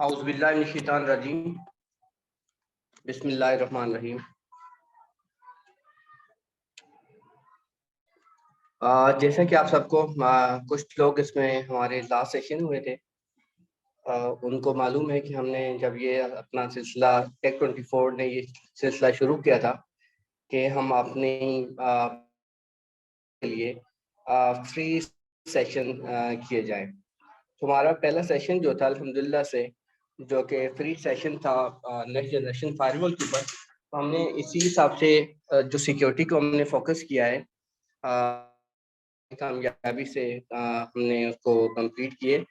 औज़ुबिल्लाहिमिनश्शैतानिर्रजीम बिस्मिल्लाहिर्रहमानिर्रहीम। जैसा कि आप सबको कुछ लोग इसमें हमारे लास्ट सेशन हुए थे, उनको मालूम है कि हमने जब ये अपना सिलसिला टेक 24 ने ये सिलसिला शुरू किया था कि हम अपने के लिए फ्री सेशन किए जाएं। तो हमारा पहला सेशन जो था अल्हम्दुलिल्लाह से जो कि फ्री सेशन था नेक्स्ट जनरेशन फायरवॉल के ऊपर, तो हमने इसी हिसाब से जो सिक्योरिटी को हमने फोकस किया है, कामयाबी से हमने उसको कंप्लीट किए।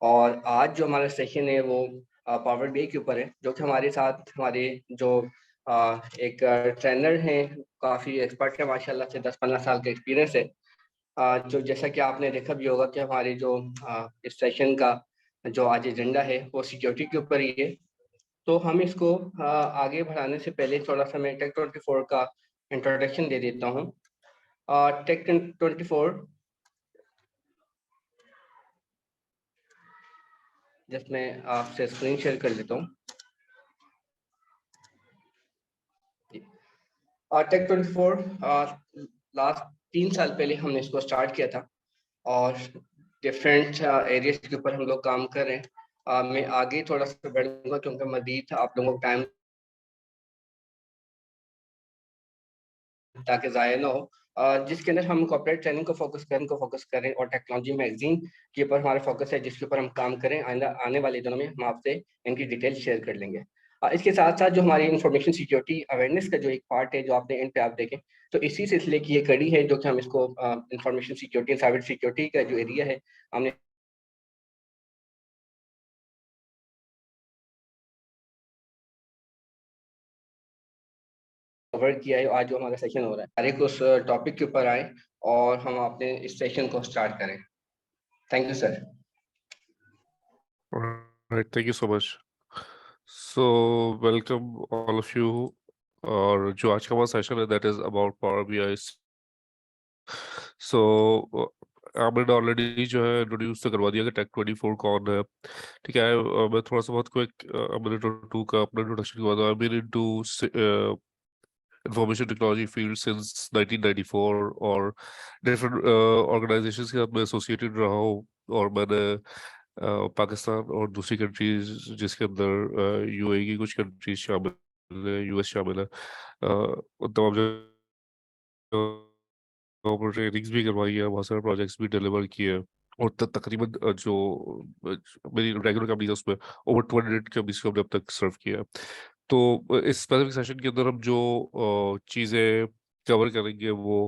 और आज जो हमारा सेशन है वो पावर BI के ऊपर है, जो कि हमारे साथ हमारे जो एक ट्रेनर हैं, काफ़ी एक्सपर्ट है माशाल्लाह से, 10-15 साल का एक्सपीरियंस है। जो जैसा कि आपने देखा भी होगा कि हमारे जो इस सेशन का जो आज एजेंडा है वो सिक्योरिटी के ऊपर ही है। तो हम इसको आगे बढ़ाने से पहले थोड़ा सा मैं टेक 24 का इंट्रोडक्शन दे देता हूँ। टेक 24 जिसमें आपसे स्क्रीन शेयर कर लेता हूँ। टेक 24 लास्ट 3 साल पहले हमने इसको स्टार्ट किया था और डिफरेंट एरियाज के ऊपर हम लोग काम कर रहे हैं। मैं आगे थोड़ा सा बढ़ूंगा क्योंकि मजीद आप लोगों को टाइम ताकि ज़ाया ना हो, जिसके अंदर हम कॉर्पोरेट ट्रेनिंग को फोकस करें और टेक्नोलॉजी मैगजीन के ऊपर हमारा फोकस है, जिसके ऊपर हम काम करें। आने वाले दिनों में हम आपसे इनकी डिटेल शेयर कर लेंगे। इसके साथ साथ जो हमारी इंफॉर्मेशन सिक्योरिटी अवेयरनेस का जो एक पार्ट है, जो आपने इन पे आप देखें, तो इसी सिलसिले की ये कड़ी है जो कि हम इसको इंफॉर्मेशन सिक्योरिटी साइबर सिक्योरिटी का जो एरिया है हमने कवर किया है। आज जो हमारा सेशन हो रहा है, हर एक उस टॉपिक के ऊपर आए और हम अपने इस सेशन को स्टार्ट करें। Thank you sir. Right, thank you so much. So, welcome all of you. और जो आज का हमारा सेशन है, that is about Power BI. So, आपने ऑलरेडी जो है इंट्रोड्यूस तो करवा दिया कि टेक 24 कौन है। ठीक है, मैं थोड़ा सा बहुत क्विक मिनट और 2 का अपना इंट्रोडक्शन करवा दूँ। I been into information technology field since 1994 और different organizations के साथ मैं associated रहा हूँ। और मैंने पाकिस्तान और दूसरी कंट्रीज जिसके अंदर UAE की कुछ कंट्रीज शामिल है, US शामिल है, उन तमाम जगहों ट्रेनिंग्स भी करवाई है, बहुत सारे प्रोजेक्ट्स भी डिलीवर किए। और तकरीबन जो मेरी रेगुलर कंपनी है उसमें ओवर 200 कंपनीज को हमने अब तक सर्व किया है। तो इस स्पेसिफिक सेशन के अंदर हम जो चीज़ें कवर करेंगे वो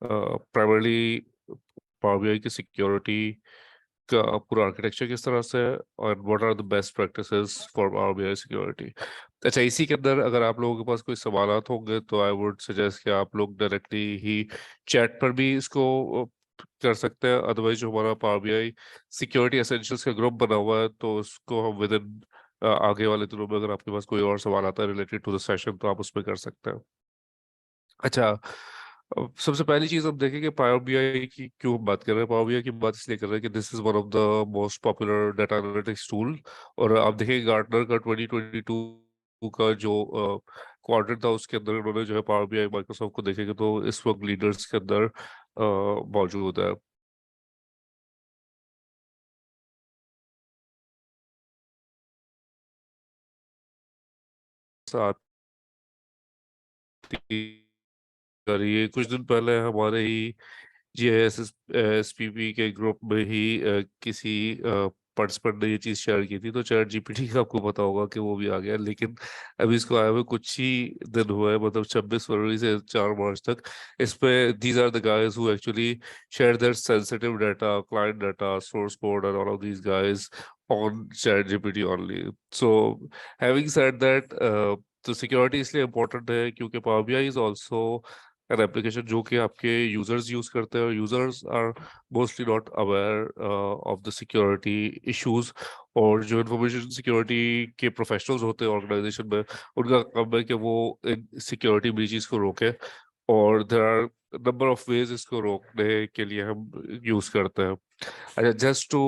प्राइमरली पावर BI की सिक्योरिटी का पूरा आर्किटेक्चर किस तरह से है और what are the best practices for power BI security. अच्छा, इसी के अंदर अगर आप लोगों के पास कोई सवालात होंगे तो आई वुड सजेस्ट कि आप लोग डायरेक्टली ही चैट पर भी इसको कर सकते हैं। अदरवाइज जो हमारा पावर BI सिक्योरिटी एसेंशियल्स का ग्रुप बना हुआ है, तो उसको हम विद इन आगे वाले दिनों में अगर आपके पास कोई और सवाल आता है रिलेटेड टू द सेशन तो आप उसमें कर सकते हैं। अच्छा, सबसे पहली चीज हम देखेंगे पावर BI की क्यों हम बात कर रहे हैं। पावर BI की बात इसलिए कर रहे हैं कि this is one of the most popular data analytics tool. और आप देखेंगे गार्टनर का 2022 का जो क्वाड्रेंट था उसके अंदर उन्होंने जो है पावर BI माइक्रोसॉफ्ट को देखेंगे तो इस वक्त लीडर्स के अंदर मौजूद है। साथ ही कुछ दिन पहले हमारे ही GIS-SPP के ग्रुप में ही किसी पार्टिसिपेंट ने ये चीज़ शेयर की थी। तो चैट GPT का आपको पता होगा कि वो भी आ गया, लेकिन अभी इसको आए हुए कुछ ही दिन हुए हैं, मतलब 26 फरवरी से 4 मार्च तक। इस पे these are the guys who actually share their sensitive data, client data, source code and all of these guys on chat GPT only. So having said that, तो सिक्योरिटी इसलिए इम्पोर्टेंट है क्योंकि power BI is also an application जो कि आपके users use करते हैं और users are mostly not aware of the security issues. और जो इंफॉर्मेशन सिक्योरिटी के प्रोफेशनल्स होते हैं ऑर्गेनाइजेशन में, उनका काम है कि वो इन सिक्योरिटी ब्रीचेस को रोके। और there are number of ways इसको रोकने के लिए हम यूज करते हैं। अच्छा, just to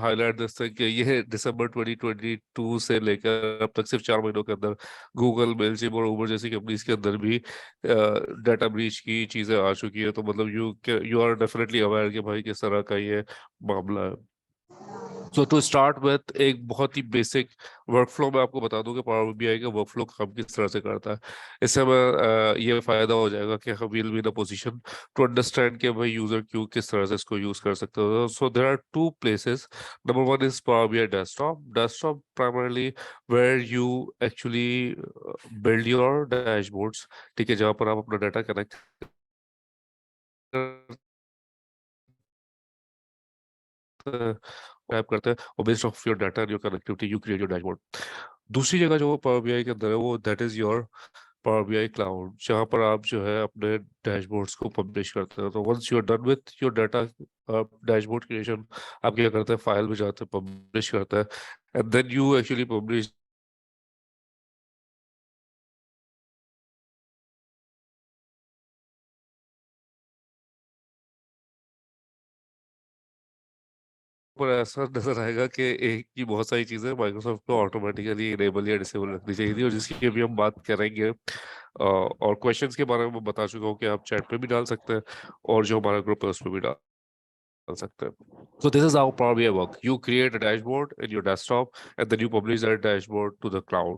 highlight this thing कि ये दिसंबर 2022 से लेकर अब तक सिर्फ 4 महीनों के अंदर गूगल, मेलशिप और उबर जैसी कंपनीज के अंदर भी डाटा ब्रीच की चीजें आ चुकी है। तो मतलब यू आर डेफिनेटली अवेयर कि भाई किस तरह का ये मामला है। सो टू स्टार्ट विथ एक बहुत ही बेसिक वर्कफ्लो मैं आपको बता दूं कि पावर बीआई का वर्कफ्लो काम किस तरह से करता है। इससे हमें ये फायदा हो जाएगा कि हम will be in a position to understand कि भाई यूजर क्यों किस तरह से इसको यूज कर सकते हो। So there are two places. Number one is power BI desktop. Desktop primarily where you actually build your dashboards, ठीक है, जहाँ पर आप अपना डाटा कनेक्ट टैप करते हैं और based of your data and your connectivity you create your dashboard. दूसरी जगह जो पावर बीआई के अंदर है वो that is your power BI cloud, जहाँ पर आप जो है अपने डैशबोर्ड्स को पब्लिश करते हैं। तो once you are done with your data dashboard creation, आप क्या करते हैं, फाइल में जाते हैं, पब्लिश करते हैं, and then you actually publish पर ऐसा नजर आएगा कि एक की बहुत सारी चीजें माइक्रोसॉफ्ट को ऑटोमेटिकली इनेबल या डिसेबल रखनी चाहिए थी, और जिसकी अभी हम बात करेंगे। और क्वेश्चंस के बारे में मैं बता चुका हूँ कि आप चैट पे भी डाल सकते हैं और जो हमारा ग्रुप है उस पर भी डाल सकते हैं। So this is how Power BI work. You create a dashboard in your desktop and then you publish that dashboard to the cloud.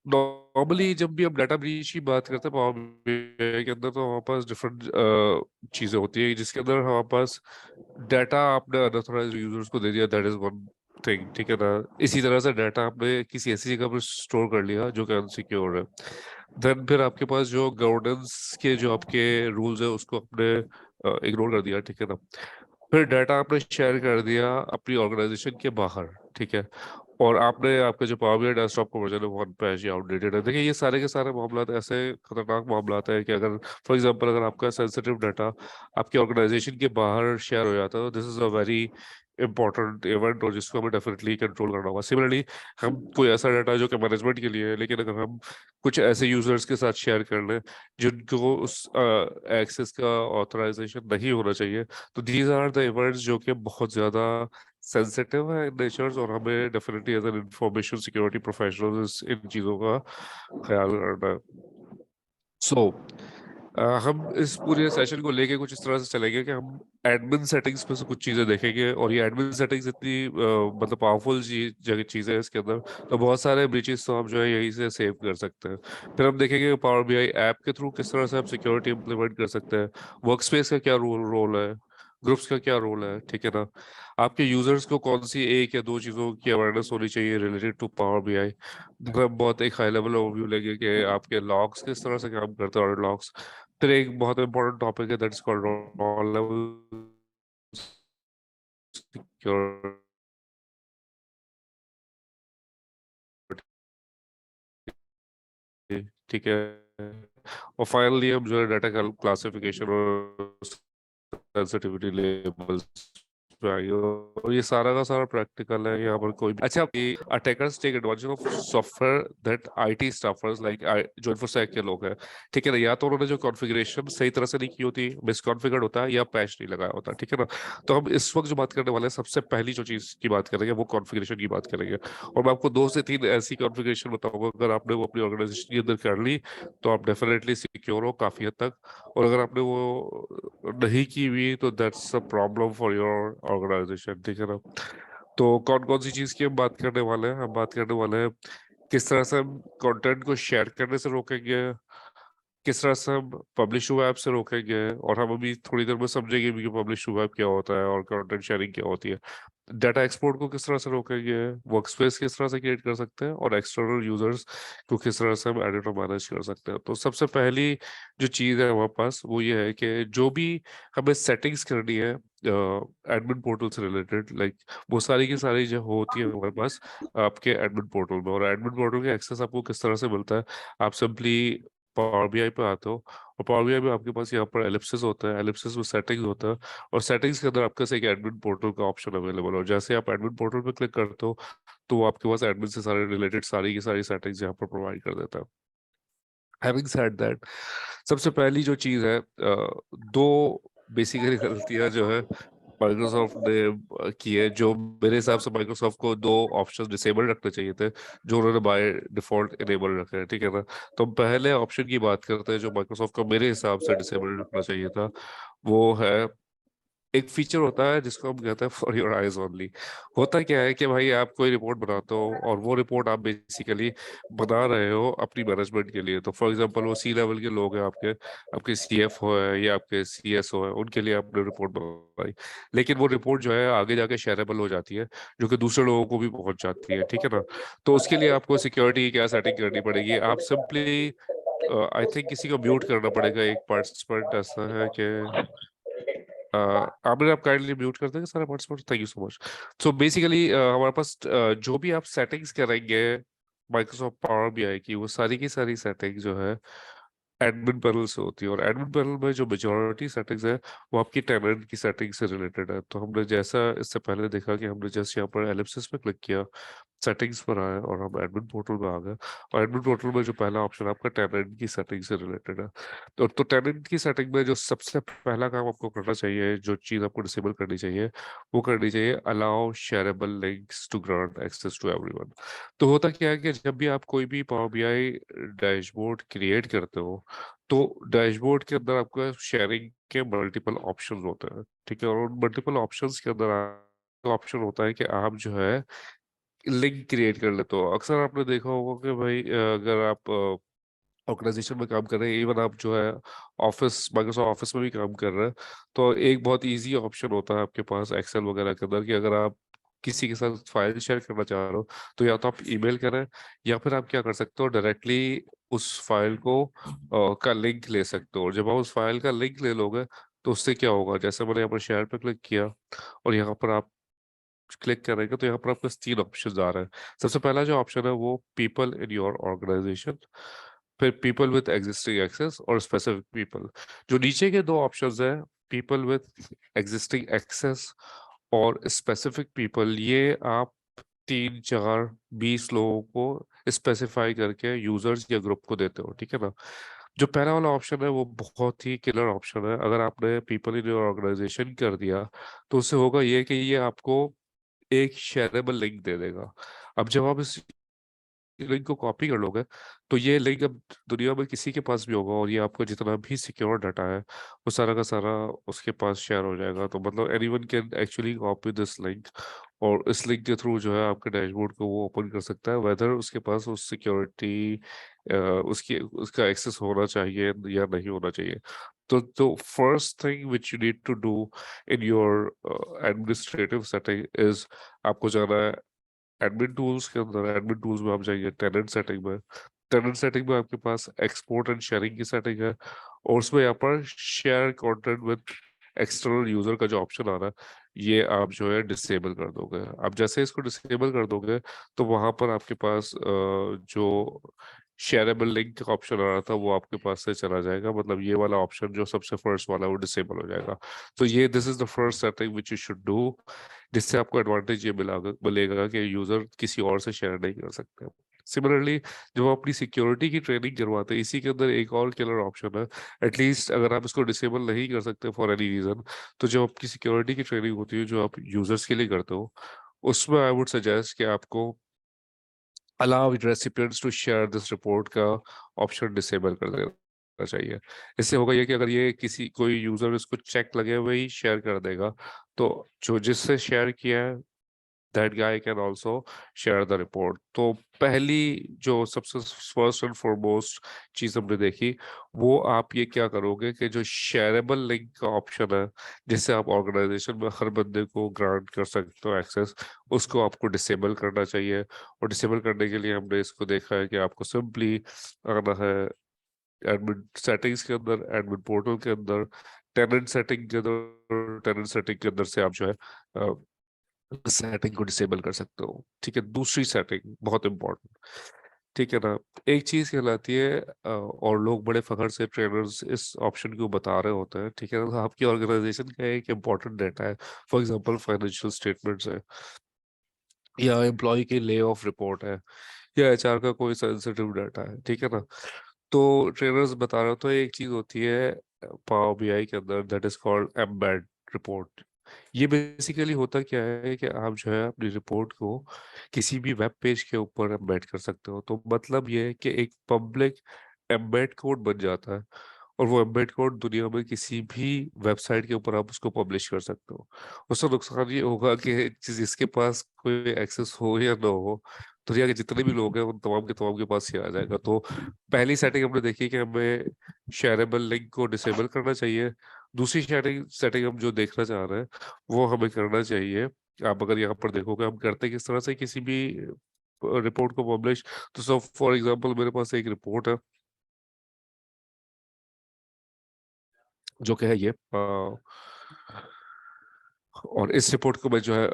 Normally जब भी हम डाटा ब्रीच की बात करते हैं पावर बीआई के अंदर, तो हमारे पास डिफरेंट चीजें होती है जिसके अंदर हमारे पास डाटा आपने अनऑथराइज्ड यूजर्स को दे दिया, दैट इज वन थिंग, ठीक है ना। इसी तरह से डाटा आपने किसी ऐसी जगह पर स्टोर कर लिया जो कि अनसिक्योर है। देन फिर आपके पास जो गवर्नेंस के जो आपके रूल्स है उसको आपने इग्नोर कर दिया, ठीक है ना। फिर डाटा आपने शेयर कर दिया अपनी ऑर्गेनाइजेशन के बाहर, ठीक है, और आपने आपका जो पावर बीआई डेस्कटॉप का वर्जन है वो अनपैच या आउटडेटेड है। देखिए ये सारे के सारे मामला ऐसे खतरनाक मामला है कि अगर फॉर एग्जांपल अगर आपका सेंसिटिव डाटा आपकी ऑर्गेनाइजेशन के बाहर शेयर हो जाता है तो this is a very important event और जिसको हमें डेफिनेटली कंट्रोल करना होगा। सिमिलरली हम कोई ऐसा डाटा जो कि मैनेजमेंट के लिए है, लेकिन अगर हम कुछ ऐसे यूजर्स के साथ शेयर कर लें जिनको उस एक्सेस का ऑथराइजेशन नहीं होना चाहिए, तो दीज आर द इवेंट्स जो कि बहुत ज्यादा सेंसिटिव है इन नेचर्स, और हमें definitely as an information security professionals इन चीजों का ख्याल रखना है। सो हम इस पूरे सेशन को लेके कुछ इस तरह से चलेंगे कि हम एडमिन सेटिंग्स पे से कुछ चीजें देखेंगे, और ये एडमिन सेटिंग्स इतनी मतलब पावरफुल जगह चीजें हैं इसके अंदर, तो बहुत सारे ब्रीचेस तो हम जो है यहीं से सेव कर सकते हैं। फिर हम देखेंगे पावर बीआई ऐप के थ्रू किस तरह से हम सिक्योरिटी इंप्लीमेंट कर सकते हैं, वर्क स्पेस का क्या रोल है, ग्रुप्स का क्या रोल है, ठीक है ना। आपके यूजर्स को कौन सी एक या दो चीजों की अवेयरनेस होनी चाहिए रिलेटेड टू पावर बीआई। बहुत एक हाई लेवल ओवरव्यू लेंगे कि आपके लॉग्स किस तरह से काम करते हैं, और लॉग्स। फिर एक बहुत इंपॉर्टेंट टॉपिक है that's called raw level security, ठीक है। और फाइनली हम जो है डाटा क्लासिफिकेशन और सेंसिटिविटी लेवल्स पे आएंगे, और ये सारा का सारा प्रैक्टिकल है, यहाँ पर कोई भी अच्छा attackers take advantage of software that IT staffers like जो इन्फोसेक के लोग हैं, ठीक है ना, या तो उन्होंने जो कॉन्फ़िगरेशन सही तरह से नहीं की होती, मिसकॉन्फ़िगर्ड होता है, या पैच नहीं लगाया होता, ठीक है ना। तो हम इस वक्त जो बात करने वाले हैं सबसे पहली जो चीज की बात करेंगे वो कॉन्फ़िगरेशन की बात करेंगे, और मैं आपको 2 से 3 ऐसी कॉन्फ़िगरेशन बताऊंगा, अगर आपने वो अपनी ऑर्गेनाइजेशन के अंदर कर ली तो आप डेफिनेटली सिक्योर हो काफी हद तक, और अगर आपने वो नहीं की हुई तो that's a problem for your organisation, ठीक है ना। तो कौन कौन सी चीज की हम बात करने वाले हैं, हम बात करने वाले हैं किस तरह से हम कंटेंट को शेयर करने से रोकेंगे, किस तरह से हम पब्लिश हुआ ऐप से रोकेंगे, और हम अभी थोड़ी देर में समझेंगे भी कि पब्लिश हुआ ऐप क्या होता है और कंटेंट शेयरिंग क्या होती है। डाटा एक्सपोर्ट को किस तरह से रोकेंगे, वर्क स्पेस किस तरह से क्रिएट कर सकते हैं, और एक्सटर्नल यूजर्स को किस तरह से हम एडिट और मैनेज कर सकते हैं। तो सबसे पहली जो चीज़ है हमारे पास वो ये है कि जो भी हमें सेटिंग्स करनी है एडमिन पोर्टल से रिलेटेड, लाइक वो सारी की सारी जो होती है हमारे पास आपके एडमिन पोर्टल में, और एडमिन पोर्टल का एक्सेस आपको किस तरह से मिलता है। आप सिंपली पावर बीआई पे आते हो, और पावर बीआई में आपके पास यहाँ पर एलिप्सिस होता है, एलिप्सिस में सेटिंग्स होता है, और सेटिंग्स के अंदर आपके पास एक एडमिन पोर्टल का ऑप्शन अवेलेबल है, और जैसे आप एडमिन पोर्टल पे क्लिक करते हो तो वो आपके पास एडमिन से सारे रिलेटेड सारी की सारी सेटिंग्स यहाँ पर प्रोवाइड कर देता है। हैविंग सेड दैट, सबसे पहली जो चीज है, दो बेसिकली गलतियां जो है माइक्रोसॉफ्ट ने की है, जो मेरे हिसाब से माइक्रोसॉफ्ट को दो ऑप्शन डिसेबल रखने चाहिए थे, जो उन्होंने बाय डिफॉल्ट इनेबल रखे हैं, ठीक है ना। तो हम पहले ऑप्शन की बात करते हैं जो माइक्रोसॉफ्ट को मेरे हिसाब से डिसेबल रखना चाहिए था। वो है, एक फीचर होता है जिसको हम कहते हैं फॉर योर आइज ओनली। होता क्या है कि भाई आप कोई रिपोर्ट बनाते हो और वो रिपोर्ट आप बेसिकली बना रहे हो अपनी मैनेजमेंट के लिए। तो फॉर एग्जांपल वो सी लेवल के लोग हैं, आपके आपके सीएफओ है या आपके सीएसओ है, उनके लिए आपने रिपोर्ट बनाई, लेकिन वो रिपोर्ट जो है आगे जाके शेयरेबल हो जाती है, जो कि दूसरे लोगों को भी पहुंच जाती है, ठीक है ना। तो उसके लिए आपको सिक्योरिटी की क्या सेटिंग करनी पड़ेगी, आप सिंपली आई थिंक किसी को म्यूट करना पड़ेगा। एक पार्टिसिपेंट ऐसा है कि आमिर, आप काइंडली म्यूट कर देंगे सारे participant, thank you so much. So basically हमारे पास जो भी आप सेटिंग्स करेंगे माइक्रोसॉफ्ट पावर बीआई की, वो सारी की सारी सेटिंग जो है एडमिन पैनल से होती है। और एडमिन पैनल में जो मेजॉरिटी सेटिंग्स है वो आपकी टेनेंट की सेटिंग से रिलेटेड है। तो हमने जैसा इससे पहले देखा कि हमने जस्ट यहाँ पर एलिप्सिस पे क्लिक किया, सेटिंग्स पर आए और हम एडमिन पोर्टल में आ गए। और एडमिन पोर्टल में जो पहला ऑप्शन आपका टेनेंट की सेटिंग से रिलेटेड है। तो टेनेंट की सेटिंग में जो सबसे पहला काम आपको करना चाहिए, जो चीज़ आपको डिसेबल करनी चाहिए, वो करनी चाहिए allow shareable links to grant access to everyone. तो होता क्या है कि जब भी आप कोई भी पावर बीआई डैशबोर्ड क्रिएट करते हो, तो डैशबोर्ड के अंदर आपको शेयरिंग के मल्टीपल ऑप्शंस होते हैं, ठीक है। और उन मल्टीपल ऑप्शंस के अंदर ऑप्शन होता है कि आप जो है लिंक क्रिएट कर लेते हो। अक्सर आपने देखा होगा कि भाई अगर आप ऑर्गेनाइजेशन में काम कर रहे हैं, इवन आप जो है ऑफिस, माइक्रोसॉफ्ट ऑफिस में भी काम कर रहे हैं, तो एक बहुत इजी ऑप्शन होता है आपके पास एक्सेल वगैरह के अंदर कि अगर आप किसी के साथ फाइल शेयर करना चाह रहे हो, तो या तो आप ईमेल करें, या फिर आप क्या कर सकते हो, डायरेक्टली उस फाइल को का लिंक ले सकते हो। और जब आप उस फाइल का लिंक ले लोगे, तो उससे क्या होगा, जैसे मैंने यहाँ पर शेयर पे क्लिक किया और यहाँ पर आप क्लिक करेंगे, तो यहाँ पर आपके पास तीन ऑप्शन आ रहे हैं। सबसे पहला जो ऑप्शन है वो पीपल इन योर ऑर्गेनाइजेशन, फिर पीपल विद एग्जिस्टिंग एक्सेस और स्पेसिफिक पीपल। जो नीचे के दो ऑप्शंस है, पीपल विद एग्जिस्टिंग एक्सेस और स्पेसिफिक पीपल, ये आप 3 4 20 लोगों को स्पेसिफाई करके यूजर्स या ग्रुप को देते हो, ठीक है ना। जो पहला वाला ऑप्शन है वो बहुत ही किलर ऑप्शन है। अगर आपने पीपल इन योर ऑर्गेनाइजेशन कर दिया, तो उससे होगा ये कि ये आपको एक शेयरेबल लिंक दे देगा। अब जब आप इस लिंक को कॉपी कर लोगे, तो ये लिंक अब दुनिया में किसी के पास भी होगा, और ये आपका जितना भी सिक्योर डाटा है वो सारा का सारा उसके पास शेयर हो जाएगा। तो मतलब anyone can actually copy this link, और इस लिंक के थ्रू जो है आपके डैशबोर्ड को वो ओपन कर सकता है, वेदर उसके पास उस सिक्योरिटी उसकी उसका एक्सेस होना चाहिए या नहीं होना चाहिए। तो first thing which you need to do in your administrative setting is, आपको जाना है एडमिन टूल्स के अंदर। एडमिन टूल्स में आप जाइए टेनेंट सेटिंग में। टेनेंट सेटिंग में आपके पास एक्सपोर्ट एंड शेयरिंग की सेटिंग है, और उसमें यहाँ पर share content with external user का जो ऑप्शन आ रहा है, ये आप जो है डिसेबल कर दोगे। आप जैसे इसको डिसेबल कर दोगे, तो वहां पर आपके पास जो शेयरेबल लिंक का ऑप्शन आ रहा था वो आपके पास से चला जाएगा। मतलब ये वाला ऑप्शन जो सबसे फर्स्ट वाला है वो डिसेबल हो जाएगा। तो ये this is the first setting which you should do, जिससे आपको एडवांटेज ये मिलेगा कि यूजर किसी और से शेयर नहीं कर सकते। सिमिलरली, जब आप अपनी सिक्योरिटी की ट्रेनिंग करवाते हैं, इसी के अंदर एक और किलर ऑप्शन है। एटलीस्ट अगर आप इसको डिसेबल नहीं कर सकते फॉर एनी रीजन, तो जब आपकी सिक्योरिटी की ट्रेनिंग होती है जो आप यूजर्स के लिए करते हो, उसमें आई वुड सजेस्ट कि आपको allow recipients to share this report का ऑप्शन डिसेबल कर देना चाहिए। इससे होगा ये कि अगर ये किसी कोई यूजर इसको चेक लगे हुए ही शेयर कर देगा, तो जो जिससे शेयर किया है that guy can also share the report. तो पहली जो सबसे फर्स्ट एंड फॉरमोस्ट चीज हमने देखी, वो आप ये क्या करोगे कि जो शेयरेबल लिंक का ऑप्शन है, जिससे आप ऑर्गेनाइजेशन में हर बंदे को ग्रांट कर सकते हो एक्सेस, उसको आपको डिसेबल करना चाहिए। और डिसेबल करने के लिए हमने इसको देखा है कि आपको सिंपली आना है एडमिन सेटिंग्स के अंदर, एडमिन पोर्टल के अंदर, टेनेंट सेटिंग के अंदर। टेनेंट सेटिंग के अंदर से आप जो है सेटिंग को डिसेबल कर सकते हो, ठीक है। दूसरी सेटिंग बहुत इंपॉर्टेंट, ठीक है ना। एक चीज कहलाती है और लोग बड़े फखर से ट्रेनर्स इस ऑप्शन को बता रहे होते हैं, ठीक है ना। तो आपकी ऑर्गेनाइजेशन का एक इंपॉर्टेंट डाटा है, फॉर एग्जांपल फाइनेंशियल स्टेटमेंट्स है, या एम्प्लॉय की ले ऑफ रिपोर्ट है, या एचआर का कोई सेंसिटिव डाटा है, ठीक है ना। तो ट्रेनर्स बता रहा हूँ, तो एक चीज होती है पावर बीआई के अंदर, that is called embed report. ये बेसिकली होता क्या है कि आप जो है अपनी रिपोर्ट को किसी भी वेब पेज के ऊपर एम्बेड कर सकते हो। तो मतलब ये है कि एक पब्लिक एम्बेड कोड बन जाता है, और वो एम्बेड कोड दुनिया में किसी भी वेबसाइट के ऊपर आप उसको पब्लिश कर सकते हो। उसका नुकसान ये होगा कि जिसके पास कोई एक्सेस हो या ना हो, दुनिया के जितने भी लोग हैं उन तमाम के पास ही आ जाएगा। तो पहली सेटिंग हमने देखी कि हमें शेयरेबल लिंक को डिसेबल करना चाहिए। दूसरी सेटिंग सेटिंग हम जो देखना चाह रहे हैं वो हमें करना चाहिए। आप अगर यहाँ पर देखोगे हम करते किस तरह से किसी भी रिपोर्ट को पब्लिश। तो सब फॉर एग्जांपल मेरे पास एक रिपोर्ट है जो कि है ये और इस रिपोर्ट को मैं जो है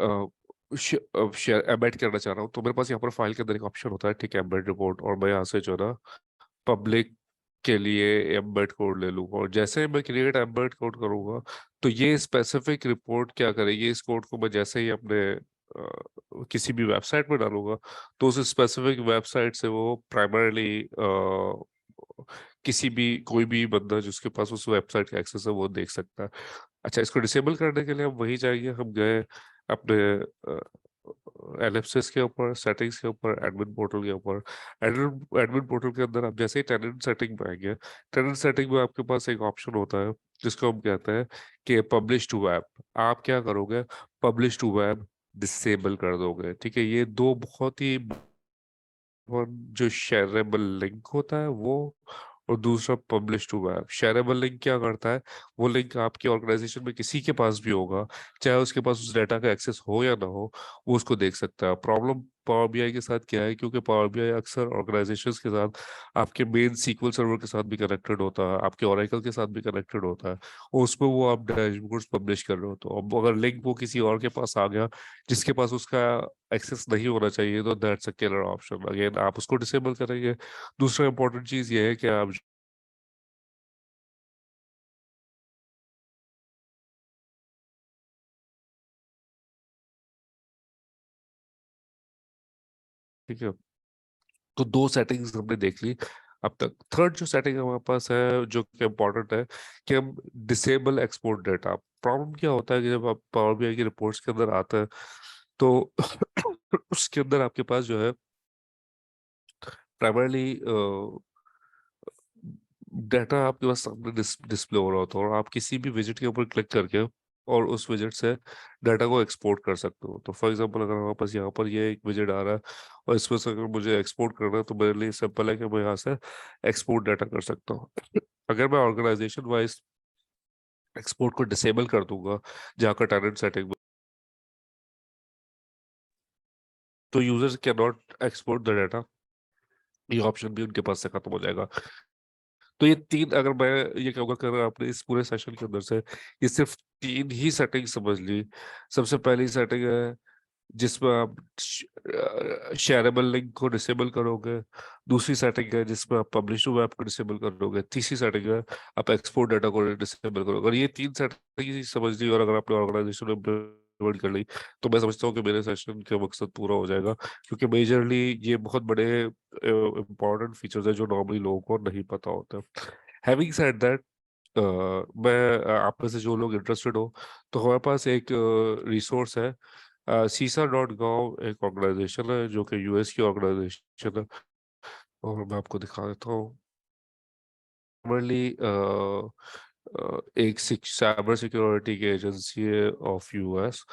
शेयर एम्बेड करना चाह रहा हूँ। तो मेरे पास यहाँ पर फाइल के अंदर एक ऑप्शन होता है, ठीक है, एम्बेड रिपोर्ट, और मैं यहाँ से जो है ना पब्लिक के लिए एम्बेड कोड ले लूंगा। और जैसे ही मैं क्रिएट एम्बेड कोड करूंगा तो ये स्पेसिफिक रिपोर्ट क्या करेगी, इस कोड को मैं जैसे ही अपने किसी भी वेबसाइट में डालूंगा तो उस स्पेसिफिक वेबसाइट से वो प्राइमरली किसी भी कोई भी बंदा जिसके पास उस वेबसाइट का एक्सेस है वो देख सकता है। अच्छा, इसको डिसेबल करने के लिए हम वही जाएंगे, हम गए अपने एलिप्सिस के ऊपर, सेटिंग्स के ऊपर, एडमिन पोर्टल के ऊपर। एडमिन एडमिन पोर्टल के अंदर आप जैसे ही टेनेंट सेटिंग में आएंगे, टेनेंट सेटिंग में आपके पास एक ऑप्शन होता है जिसको हम कहते हैं कि पब्लिश टू वेब। आप क्या करोगे, पब्लिश टू वेब डिसेबल कर दोगे। ठीक है, ये दो बहुत ही, और जो शेयरेबल लिंक होता है वो, और दूसरा publish to web. Shareable link क्या करता है, वो लिंक आपकी ऑर्गेनाइजेशन में किसी के पास भी होगा, चाहे उसके पास उस डाटा का एक्सेस हो या ना हो, वो उसको देख सकता है। प्रॉब्लम पावर बीआई के साथ क्या है, क्योंकि पावर बीआई अक्सर ऑर्गेनाइजेशंस के साथ आपके मेन सीक्वल सर्वर के साथ भी कनेक्टेड होता है, आपके ओरेकल के साथ भी कनेक्टेड होता है, और उसमें वो आप डैशबोर्ड्स पब्लिश कर रहे हो। तो अब अगर लिंक वो किसी और के पास आ गया जिसके पास उसका एक्सेस नहीं होना चाहिए, तो that's a killer option. Again आप उसको डिसेबल करेंगे। दूसरा इंपॉर्टेंट चीज ये है कि आप, ठीक है, तो दो सेटिंग्स हमने देख ली अब तक। थर्ड जो सेटिंग हमारे पास है जो कि इम्पोर्टेंट है, कि हम डिसेबल एक्सपोर्ट डेटा। प्रॉब्लम क्या होता है कि जब आप पावर बीआई की रिपोर्ट्स के अंदर आते हैं तो उसके अंदर आपके पास जो है प्राइमरली डाटा आपके पास सामने डिस्प्ले हो रहा होता है, और आप किसी भी विजिट के ऊपर क्लिक करके और उस विजिट से डाटा को एक्सपोर्ट कर सकते हो। तो फॉर एग्जांपल अगर हमारे पास यहाँ पर ये एक विजिट आ रहा है और इसमें से अगर मुझे एक्सपोर्ट करना है तो मेरे लिए सिंपल है कि मैं यहाँ से एक्सपोर्ट डाटा कर सकता हूँ। अगर मैं ऑर्गेनाइजेशन वाइज एक्सपोर्ट को डिसेबल कर दूंगा जहाँ का टेनेंट सेटिंग में, तो users can not export the data, ये ऑप्शन भी उनके पास से खत्म हो जाएगा। तो ये तीन, अगर मैं ये कहूँगा कि अगर आपने इस पूरे सेशन के अंदर से ये सिर्फ तीन ही सेटिंग समझ ली। सबसे पहली सेटिंग है जिसमें आप शेयरेबल लिंक को डिसेबल करोगे। दूसरी सेटिंग है जिसमें आप पब्लिश टू वेब को डिसेबल करोगे। तीसरी सेटिंग है आप एक्सपोर्ट डाटा को डिसेबल करोगे। अगर ये तीन सेटिंग समझ ली और अगर आपने ऑर्गेनाइजेशन में implement कर ली, तो मैं समझता हूँ कि मेरे सेशन का मकसद पूरा हो जाएगा, क्योंकि मेजरली ये बहुत बड़े इंपॉर्टेंट फीचर्स है जो नॉर्मली लोगों को नहीं पता होता। हैविंग सेड दैट, मैं आप में से जो लोग इंटरेस्टेड हो तो हमारे पास एक रिसोर्स है, सीसा डॉट गॉव, एक ऑर्गेनाइजेशन है जो कि यूएस की ऑर्गेनाइजेशन है, और मैं आपको दिखा देता हूँ। प्राइमरली एक साइबर सिक्योरिटी की एजेंसी है ऑफ यूएस,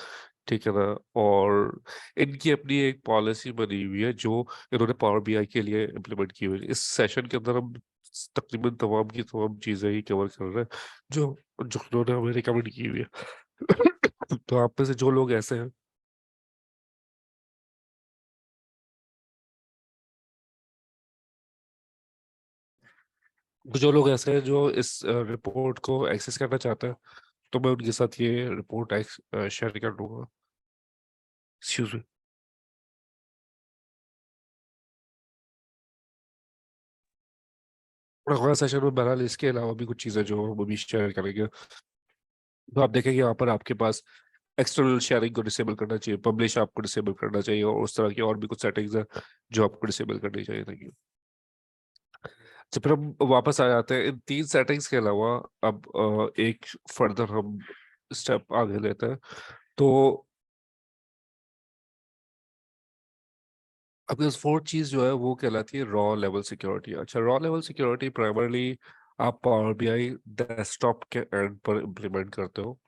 ठीक है ना। और इनकी अपनी एक पॉलिसी बनी हुई है जो इन्होंने पावर बीआई के लिए इम्प्लीमेंट की हुई है। इस सेशन के अंदर हम तकरीबन तमाम की तमाम चीजें ही कवर कर रहे हैं जो जो इन्होंने हमें रिकमेंड की हुई है। तो आप में से जो लोग ऐसे हैं, तो जो लोग ऐसे हैं जो इस रिपोर्ट को एक्सेस करना चाहते हैं, तो मैं उनके साथ ये रिपोर्ट शेयर कर दूंगा। Excuse me. अगला सेशन में बहरहाल इसके अलावा भी कुछ चीज़ें जो हम अभी शेयर करेंगे। तो आप देखेंगे यहाँ पर आपके पास एक्सटर्नल शेयरिंग को डिसेबल करना चाहिए, पब्लिश आपको डिसेबल करना चाहिए, और उस तरह की और भी कुछ सेटिंग्स है जो आपको डिसेबल करनी चाहिए। Thank you. तो फिर हम वापस आ जाते हैं इन 3 सेटिंग्स के अलावा। अब एक फर्दर हम स्टेप आगे लेते हैं। तो अब इस फोर्थ चीज जो है वो कहलाती है रॉ लेवल सिक्योरिटी। अच्छा, रॉ लेवल सिक्योरिटी प्राइमरली आप पावर बीआई डेस्कटॉप के एंड पर इम्प्लीमेंट करते हो।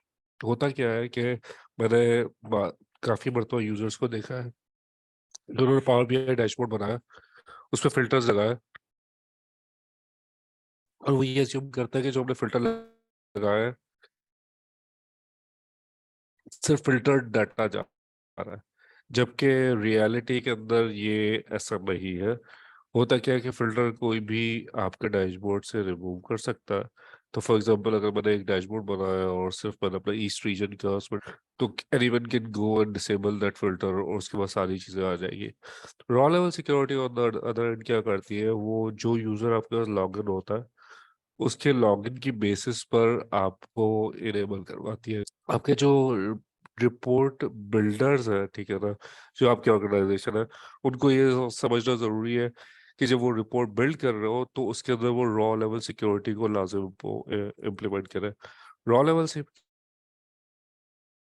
होता क्या है कि मैंने काफी मरतबा यूजर्स को देखा है जो उन्होंने पावर बीआई डैशबोर्ड बनाया, उस पर फिल्टर्स लगाए, और वो ये अज्यूम करता है कि जो हमने फिल्टर लगाया है सिर्फ फिल्टर्ड डाटा जा रहा है, जबकि रियलिटी के अंदर ये ऐसा नहीं है। होता क्या है कि फिल्टर कोई भी आपके डैशबोर्ड से रिमूव कर सकता है। तो फॉर एग्जांपल अगर मैंने एक डैशबोर्ड बनाया और सिर्फ मैंने अपना ईस्ट रीजन का उसमें, तो anyone can go and disable that filter और उसके बाद सारी चीजें आ जाएगी। Raw level security on the other and क्या करती है, वो जो यूजर आपके पास लॉग इन होता है उसके लॉगिन की बेसिस पर आपको इनेबल करवाती है। आपके जो रिपोर्ट बिल्डर्स है, ठीक है ना, जो आपके ऑर्गेनाइजेशन है, उनको ये समझना जरूरी है कि जब वो रिपोर्ट बिल्ड कर रहे हो तो उसके अंदर वो रॉ लेवल सिक्योरिटी को लाजिम इम्प्लीमेंट करें। रॉ लेवल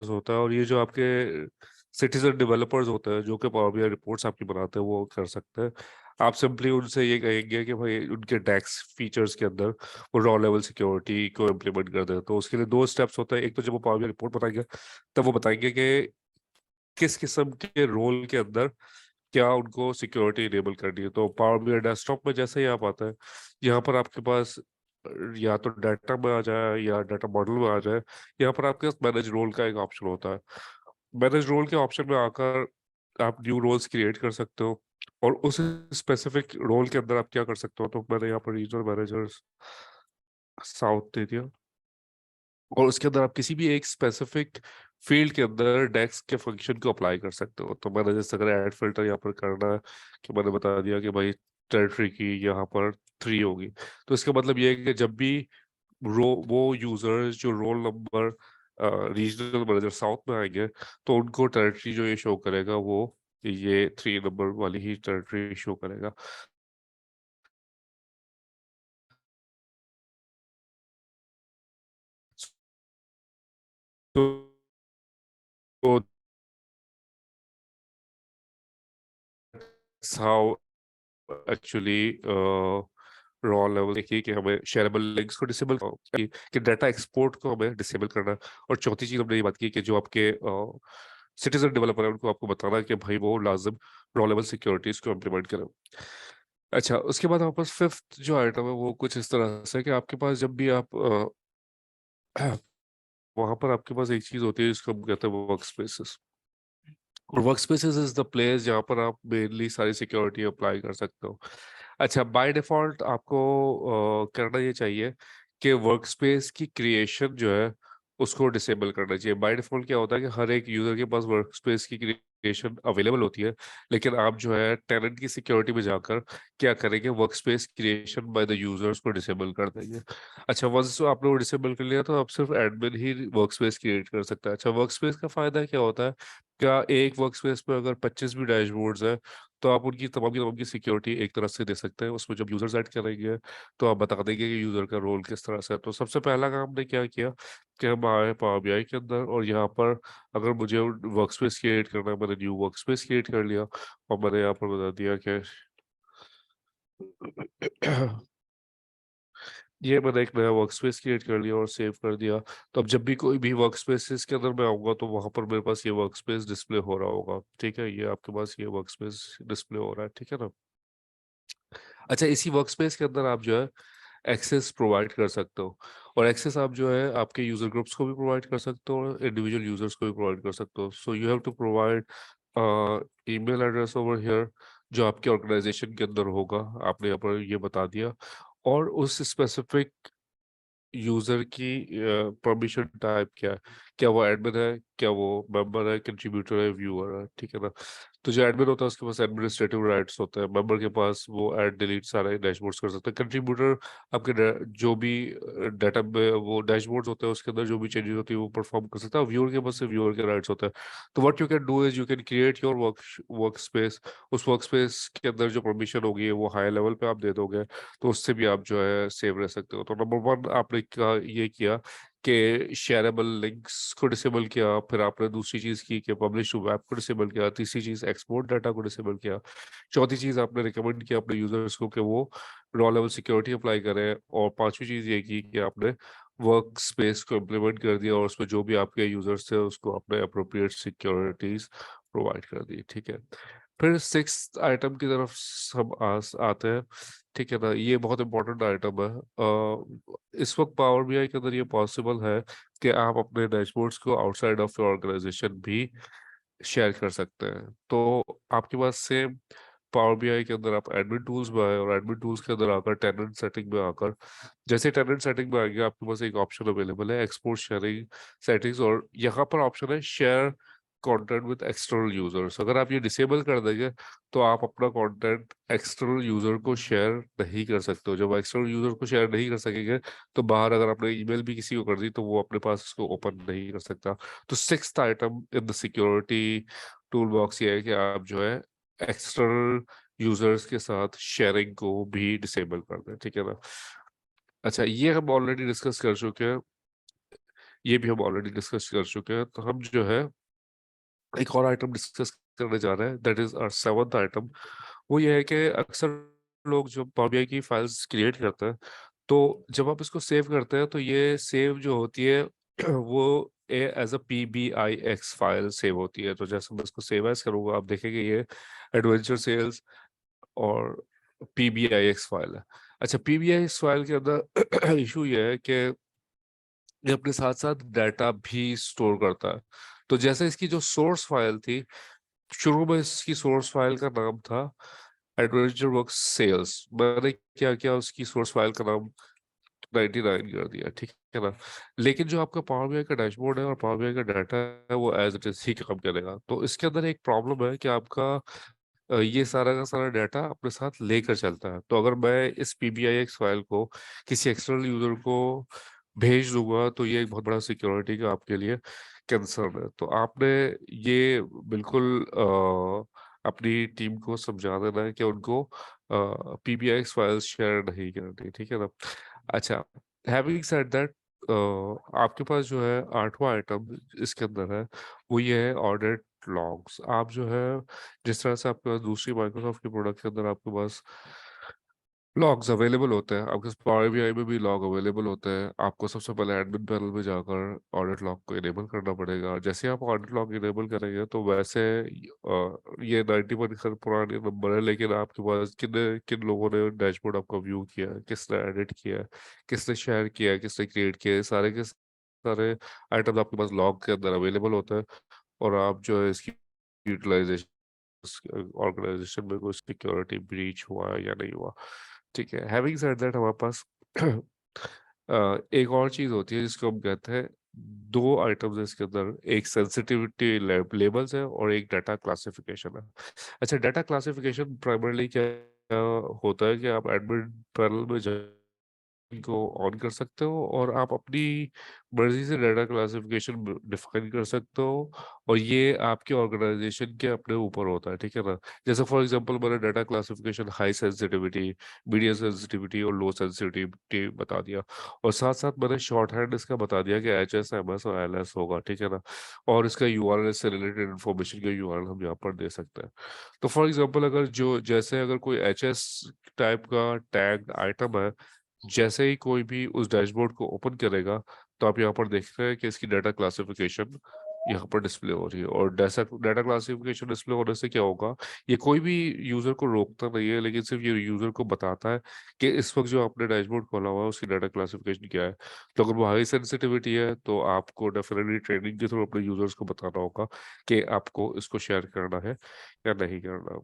होता है, और ये जो आपके सिटीजन डेवलपर्स होते हैं जो कि पावर बीआई रिपोर्ट्स आपकी बनाते हैं वो कर सकते हैं। आप सिंपली उनसे ये कहेंगे कि भाई उनके डैक्स फीचर्स के अंदर वो रॉ लेवल सिक्योरिटी को इम्प्लीमेंट कर दें। तो उसके लिए 2 स्टेप्स होते हैं। एक तो जब वो पावर बीआई रिपोर्ट बनाएंगे तब वो बताएंगे कि किस किस्म के रोल के अंदर क्या उनको सिक्योरिटी इनेबल करनी है। तो पावर बीआई डेस्कटॉप में जैसे ही आप आते हैं, यहाँ पर आपके पास या तो डाटा में आ जाए या डाटा मॉडल में आ जाए, यहाँ पर आपके पास मैनेज रोल का एक ऑप्शन होता है। मैनेज रोल के ऑप्शन में आकर आप न्यू रोल्स क्रिएट कर सकते हो, और उस स्पेसिफिक रोल के अंदर आप क्या कर सकते हो। तो मैंने यहाँ पर रीजनल मैनेजर साउथ दे दिया, और उसके अंदर आप किसी भी एक स्पेसिफिक फील्ड के अंदर डेस्क के फंक्शन को अप्लाई कर सकते हो। तो मैंने जैसे अगर ऐड फिल्टर यहाँ पर करना है, कि मैंने बता दिया कि भाई टेरिटरी की यहाँ पर 3 होगी, तो इसका मतलब ये है कि जब भी वो यूजर्स जो roll number regional manager south में आएंगे, तो उनको टेरिटरी जो ये शो करेगा वो ये 3 नंबर वाली ही टेरिटरी शो करेगा। तो हाउ एक्चुअली रॉ लेवल देखिए कि हमें शेयरेबल लिंक्स को डिसेबल कि डाटा एक्सपोर्ट को हमें डिसेबल करना है। और चौथी चीज हमने ये बात की कि जो आपके सिटीजन डेवलपर है उनको आपको बताना है कि भाई वो लाजिम रॉ लेवल सिक्योरिटीज को इम्प्लीमेंट करें। अच्छा, उसके बाद हमारे पास फिफ्थ जो आइटम है वो कुछ इस तरह से कि आपके पास जब भी आप वहां पर आपके पास एक चीज होती है जिसको हम कहते हैं वर्क स्पेसेस। और work spaces is the place जहाँ पर आप मेनली सारी सिक्योरिटी अप्लाई कर सकते हो। अच्छा, बाय डिफॉल्ट आपको करना ये चाहिए कि वर्क स्पेस की क्रिएशन जो है उसको डिसेबल करना चाहिए। बाय डिफॉल्ट क्या होता है कि हर एक यूजर के पास वर्क स्पेस की क्रिएशन अवेलेबल होती है, लेकिन आप जो है टेनेंट की सिक्योरिटी में जाकर क्या करेंगे, work space creation by the users को डिसेबल कर देंगे। अच्छा, वंस आपने वो डिसेबल कर लिया तो आप सिर्फ एडमिन ही वर्क स्पेस क्रिएट कर सकता है। अच्छा, वर्क स्पेस का फायदा क्या होता है, क्या एक वर्क स्पेस पे अगर 25 भी डैशबोर्ड्स है तो आप उनकी तमाम की सिक्योरिटी एक तरफ से दे सकते हैं। उसमें जब यूजर्स ऐड करेंगे तो आप बता देंगे कि यूजर का रोल किस तरह से है। तो सबसे पहला काम हमने क्या किया कि हम आए पावर बीआई के अंदर, और यहाँ पर अगर मुझे वर्क स्पेस क्रिएट करना है, मैंने न्यू वर्क स्पेस क्रिएट कर लिया, और मैंने यहाँ पर बता दिया कि ये मैंने एक नया वर्क स्पेस क्रिएट कर लिया और सेव कर दिया। तो अब जब भी कोई भी वर्क स्पेस के अंदर मैं आऊंगा तो वहां पर मेरे पास ये वर्क स्पेस डिस्प्ले हो रहा होगा। ठीक है, ये आपके पास ये वर्क स्पेस डिस्प्ले हो रहा है, ठीक है ना। अच्छा, इसी वर्क स्पेस के अंदर आप जो है एक्सेस प्रोवाइड कर सकते हो, और एक्सेस आप जो है आपके यूजर ग्रुप्स को भी प्रोवाइड कर सकते हो और इंडिविजुअल यूजर्स को भी प्रोवाइड कर सकते हो। So you have to provide email address over here जो आपके ऑर्गेनाइजेशन के अंदर होगा, आपने यहाँ पर ये बता दिया। और उस स्पेसिफिक यूजर की परमिशन टाइप क्या है, क्या वो एडमिन है, क्या वो मेंबर है, कंट्रीब्यूटर है, व्यूअर है, ठीक है ना। तो जो एडमिन होता है उसके पास एडमिनिस्ट्रेटिव राइट्स होते हैं, मेंबर के पास वो ऐड डिलीट सारे डैशबोर्ड्स कर सकते हैं, कंट्रीब्यूटर आपके जो भी डाटा में वो डैशबोर्ड्स होते हैं उसके अंदर जो भी चेंजेस होती है वो परफॉर्म कर सकता है, व्यूअर के पास से व्यूअर के राइट्स होते हैं। तो what you can do is you can create your work space, उस वर्क स्पेस के अंदर जो परमिशन होगी वो हाई लेवल पे आप दे दोगे, तो उससे भी आप जो है सेव रह सकते हो। तो नंबर वन आपने ये किया कि शेयरेबल लिंक्स को डिसेबल किया, फिर आपने दूसरी चीज की कि पब्लिश टू वेब को डिसेबल किया, तीसरी चीज एक्सपोर्ट डाटा को डिसेबल किया, चौथी चीज आपने रिकमेंड किया अपने यूजर्स को कि वो रॉ लेवल सिक्योरिटी अप्लाई करें, और पांचवी चीज ये की कि आपने वर्क स्पेस को इम्प्लीमेंट कर दिया और उसमें जो भी आपके यूजर्स थे उसको आपने अप्रोप्रिएट सिक्योरिटीज प्रोवाइड कर दी, ठीक है। फिर सिक्स आइटम की तरफ सब आते हैं, ठीक है ना। ये बहुत इंपॉर्टेंट आइटम है। इस वक्त पावर बीआई के अंदर ये पॉसिबल है कि आप अपने डैशबोर्ड्स को आउटसाइड ऑफ योर ऑर्गेनाइजेशन भी शेयर कर सकते हैं। तो आपके पास सेम पावर बीआई के अंदर आप एडमिन टूल्स में आए, और एडमिन टूल्स के अंदर आकर टेनेंट सेटिंग में आकर, जैसे टेनेंट सेटिंग में आएंगे आपके पास एक ऑप्शन अवेलेबल है एक्सपोर्ट शेयरिंग सेटिंग्स, और यहाँ पर ऑप्शन है share content with external users. अगर आप ये डिसेबल कर देंगे तो आप अपना कंटेंट एक्सटर्नल यूजर को शेयर नहीं कर सकते हो। जब एक्सटर्नल यूजर को शेयर नहीं कर सकेंगे तो बाहर अगर आपने ईमेल भी किसी को कर दी तो वो अपने पास उसको ओपन नहीं कर सकता। तो sixth item in the security tool box ये है कि आप जो है एक्सटर्नल यूजर्स के साथ शेयरिंग को भी डिसेबल कर दें, ठीक है ना। अच्छा, ये हम ऑलरेडी डिस्कस कर चुके हैं, ये भी हम ऑलरेडी डिस्कस कर चुके हैं। तो हम जो है एक और आइटम डिस्कस करने जा रहे हैं, that is our seventh item. वो ये है कि अक्सर लोग जो पावर बीआई की फाइल्स क्रिएट करते हैं, तो जब आप इसको सेव करते हैं तो ये सेव जो होती है वो as a PBIX file save होती है। तो जैसे मैं इसको सेव एज करूंगा आप देखेंगे ये एडवेंचर सेल्स और PBIX फाइल है। अच्छा, PBIX फाइल के अंदर इशू ये है कि ये अपने साथ साथ डाटा भी स्टोर करता है। तो जैसे इसकी जो सोर्स फाइल थी, शुरू में इसकी सोर्स फाइल का नाम था एडवेंचर वर्क्स सेल्स, मैंने क्या किया उसकी सोर्स फाइल का नाम 99 कर दिया, ठीक है ना। लेकिन जो आपका पावर बीआई का डैशबोर्ड है और पावर बीआई का डाटा है वो एज इट इज ही काम करेगा। तो इसके अंदर एक प्रॉब्लम है कि आपका ये सारा का सारा डाटा अपने साथ लेकर चलता है। तो अगर मैं इस PBIX फाइल को किसी एक्सटर्नल यूजर को भेज दूंगा तो ये एक बहुत बड़ा सिक्योरिटी का आपके लिए कंसर्न है। तो आपने ये बिल्कुल अपनी टीम को समझा देना है कि उनको PBIX फाइल्स शेयर नहीं करनी, ठीक है ना। अच्छा, हैविंग सेड दैट, आपके पास जो है आठवां आइटम इसके अंदर है, वो ये है ऑडिट लॉग्स। आप जो है जिस तरह से आपके पास दूसरी माइक्रोसॉफ्ट के प्रोडक्ट के अंदर आपके पास लॉग्स अवेलेबल होते हैं, आपके पावर बीआई में भी लॉग अवेलेबल होते हैं। आपको सबसे पहले एडमिन पैनल में जाकर ऑडिट लॉग को इनेबल करना पड़ेगा। जैसे आप ऑडिट लॉग इनेबल करेंगे तो वैसे ये 90% पुराने नंबर है, लेकिन आपके पास किन किन लोगों ने डैशबोर्ड आपका व्यू किया है, किसने एडिट किया है, किसने शेयर किया है, किसने क्रिएट किया है, सारे के सारे आइटम आपके पास लॉग के अंदर अवेलेबल होते हैं। और आप जो है इसकी यूटिलाइजेशन, ऑर्गेनाइजेशन में कोई सिक्योरिटी ब्रीच हुआ है या नहीं हुआ, ठीक है। हैविंग सेड दैट हमारे पास एक और चीज होती है जिसको हम कहते हैं, दो आइटम्स है इसके अंदर, एक सेंसिटिविटी लेबल्स है और एक डाटा क्लासिफिकेशन है। अच्छा, डाटा क्लासिफिकेशन प्राइमरली क्या होता है कि आप एडमिन पैनल में को ऑन कर सकते हो और आप अपनी मर्जी से डाटा क्लासिफिकेशन डिफाइन कर सकते हो, और ये आपके ऑर्गेनाइजेशन के अपने ऊपर होता है, ठीक है ना। जैसे फॉर एग्जांपल मैंने data classification high sensitivity, medium sensitivity और लो सेंसिटिविटी बता दिया, और साथ साथ मैंने शॉर्ट हैंड इसका बता दिया कि HSMS और LS होगा, ठीक है ना। और इसका URL से रिलेटेड इन्फॉर्मेशन का URL हम यहाँ पर दे सकते हैं। तो फॉर एग्जांपल अगर जो जैसे अगर कोई HS टाइप का टैग आइटम है, जैसे ही कोई भी उस डैशबोर्ड को ओपन करेगा तो आप यहाँ पर देख रहे हैं कि इसकी डाटा क्लासिफिकेशन यहाँ पर डिस्प्ले हो रही है। और डाटा डाटा क्लासिफिकेशन डिस्प्ले होने से क्या होगा, ये कोई भी यूजर को रोकता नहीं है, लेकिन सिर्फ ये यूजर को बताता है कि इस वक्त जो आपने डैशबोर्ड खोला हुआ है उसकी डाटा क्लासिफिकेशन क्या है। तो अगर वो हाई सेंसिटिविटी है तो आपको डेफिनेटली ट्रेनिंग के थ्रू अपने यूजर्स को बताना होगा कि आपको इसको शेयर करना है या नहीं करना।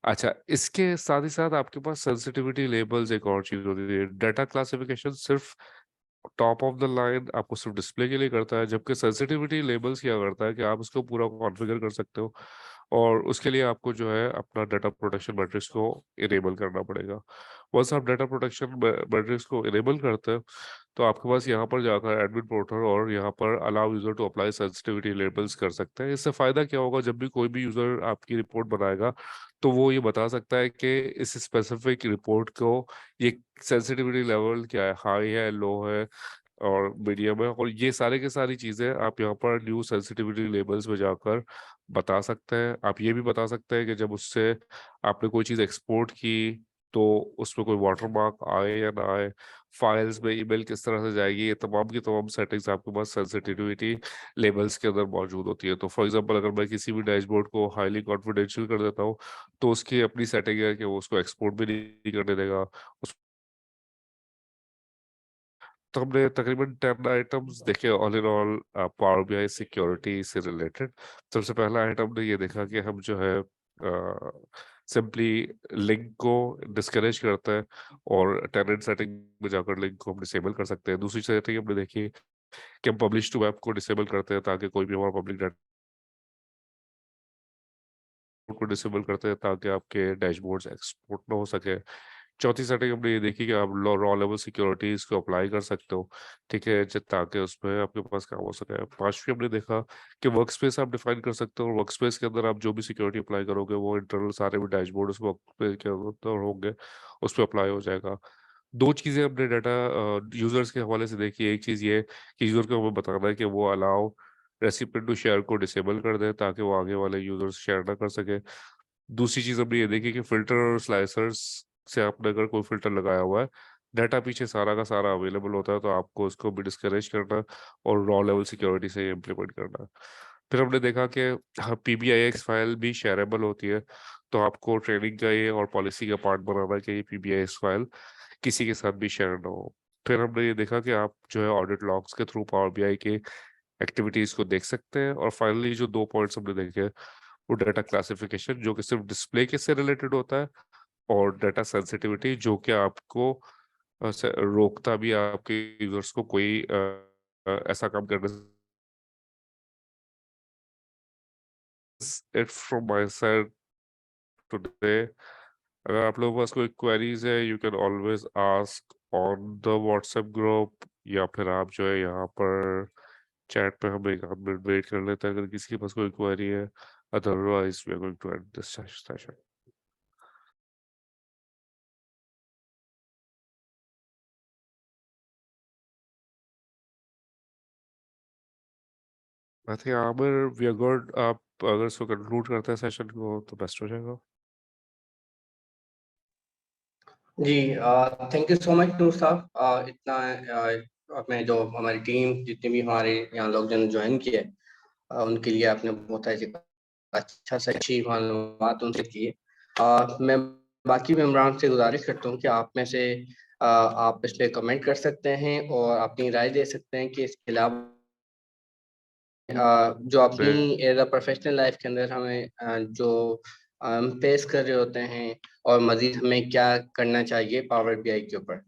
अच्छा, इसके साथ ही साथ आपके पास सेंसिटिविटी लेबल्स एक और चीज होती है। डाटा क्लासिफिकेशन सिर्फ टॉप ऑफ द लाइन आपको सिर्फ डिस्प्ले के लिए करता है, जबकि सेंसिटिविटी लेबल्स क्या करता है कि आप इसको पूरा कॉन्फ़िगर कर सकते हो और उसके लिए आपको जो है अपना डाटा प्रोटेक्शन मैट्रिक्स को इनेबल करना पड़ेगा। वंस आप डाटा प्रोटेक्शन मैट्रिक्स को इनेबल करते हो तो आपके पास यहाँ पर जाकर एडमिन पोर्टल और यहाँ पर allow user to apply sensitivity labels कर सकते हैं। इससे फायदा क्या होगा, जब भी कोई भी यूजर आपकी रिपोर्ट बनाएगा तो वो ये बता सकता है कि इस स्पेसिफिक रिपोर्ट को ये सेंसिटिविटी लेवल क्या है, हाई है, लो है और मीडियम है, और ये सारे के सारी चीजें आप यहाँ पर न्यू सेंसिटिविटी लेबल्स में जाकर बता सकते हैं। आप ये भी बता सकते हैं कि जब उससे आपने कोई चीज एक्सपोर्ट की तो उसमें कोई वाटरमार्क आए या ना आए, फाइल्स में ईमेल किस तरह से जाएगी, ये तमाम की तमाम सेटिंग्स आपके पास सेंसिटिविटी लेबल्स के अंदर मौजूद होती है। तो फॉर एग्जांपल अगर मैं किसी भी डैशबोर्ड को हाईली कॉन्फिडेंशियल कर देता हूँ तो उसकी अपनी सेटिंग है कि वो उसको एक्सपोर्ट भी नहीं करने देगा। तो हमने तकरीबन 10 आइटम्स देखे all in all power BI security से रिलेटेड। सबसे पहला आइटम ने ये देखा कि हम जो है सिंपली लिंक को डिस्करेज करते हैं और टेनेंट सेटिंग में जाकर लिंक को हम डिसेबल कर सकते हैं। दूसरी सेटिंग हमने देखी कि हम पब्लिश टू वेब को डिसेबल करते हैं ताकि कोई भी हमारा पब्लिक डाटा को डिसेबल करते हैं ताकि आपके डैशबोर्ड्स एक्सपोर्ट ना हो सके। चौथी सेटिंग हमने ये देखी कि आप रॉ लेवल सिक्योरिटीज को अप्लाई कर सकते हो, ठीक है, ताकि उसमें आपके पास काम हो सके। पांचवी हमने देखा कि वर्क स्पेस आप डिफाइन कर सकते हो और वर्क स्पेस के अंदर आप जो भी सिक्योरिटी अप्लाई करोगे वो इंटरनल सारे भी डैशबोर्ड उस वर्क स्पेस के अंदर होंगे, उस पर अप्लाई हो जाएगा। दो चीजें हमने डाटा यूजर्स के हवाले से देखी। एक चीज ये कि यूजर को हमें बताना है कि वो अलाउ रेसिपिएंट टू शेयर को डिसेबल कर दे ताकि वो आगे वाले यूजर्स शेयर ना कर सके। दूसरी चीज हमने ये देखी कि फिल्टर और स्लाइसर्स से आपने अगर कोई फिल्टर लगाया हुआ है, डाटा पीछे सारा का सारा अवेलेबल होता है, तो आपको उसको भी डिस्करेज करना और रॉ लेवल सिक्योरिटी से इम्प्लीमेंट करना। फिर हमने देखा कि हाँ, पीबीआईएक्स फाइल भी शेयरेबल होती है, तो आपको ट्रेनिंग का ये और पॉलिसी का पार्ट बनाना है कि ये पीबीआईएक्स फाइल किसी के साथ भी शेयर ना हो। फिर हमने ये देखा कि आप जो है ऑडिट लॉग्स के थ्रू पावर बीआई के एक्टिविटीज को देख सकते हैं। और फाइनली जो दो पॉइंट्स हमने देखे वो डाटा क्लासिफिकेशन जो कि सिर्फ डिस्प्ले के से रिलेटेड होता है, और डाटा सेंसिटिविटी जो कि आपको रोकता भी आपके यूजर्स को कोई ऐसा काम करने से। It from my side today. अगर आप लोगों के पास कोई क्वेरीज है you can always ask on the WhatsApp group, या फिर आप जो है यहाँ पर चैट पे हम एक आध मिनट वेट कर लेते हैं अगर किसी के पास कोई क्वेरी है। Otherwise we are going to end this session. I think Aamir we are good. आप अगर इसको कंक्लूड करते हैं सेशन को तो बेस्ट हो जाएगा। जी, थैंक यू सो मच नूर साहब। इतना अपने जो हमारी टीम जितने भी हमारे यहाँ लोग जन ज्वाइन किए उनके लिए आपने बहुत अच्छा से अच्छी मालूमात उनसे की है। मैं बाकी मेम्बरान से गुजारिश करता हूँ कि आप में से आप इस पे कमेंट कर सकते हैं और अपनी राय दे सकते हैं कि इसके अलावा जो अपनी एज अ प्रोफेशनल लाइफ के अंदर हमें जो फेस कर रहे होते हैं और मजीद हमें क्या करना चाहिए पावर बीआई के ऊपर।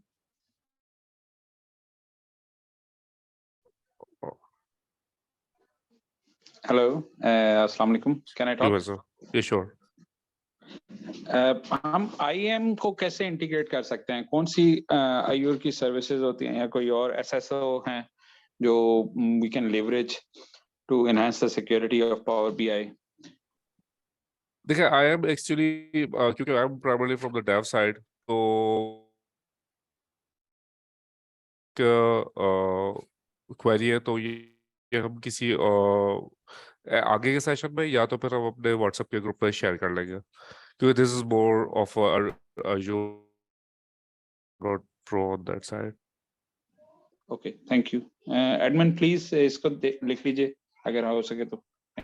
हेलो, अस्सलाम वालेकुम। Can I talk? श्योर। हम आईएम को कैसे इंटीग्रेट कर सकते हैं? कौन सी आईओर की सर्विसेज होती हैं या कोई और एसएसओ हैं जो we can leverage to enhance the security of Power BI? देखिए आई एम एक्चुअली क्योंकि I am primarily from the dev side, तो क्वेरी है तो ये हम किसी आगे के सेशन में या तो फिर हम अपने व्हाट्सएप के ग्रुप में शेयर कर लेंगे, क्योंकि दिस इज मोर ऑफ जो not pro on that side. Okay, thank you. Admin please इसको लिख लीजिए अगर हो सके तो।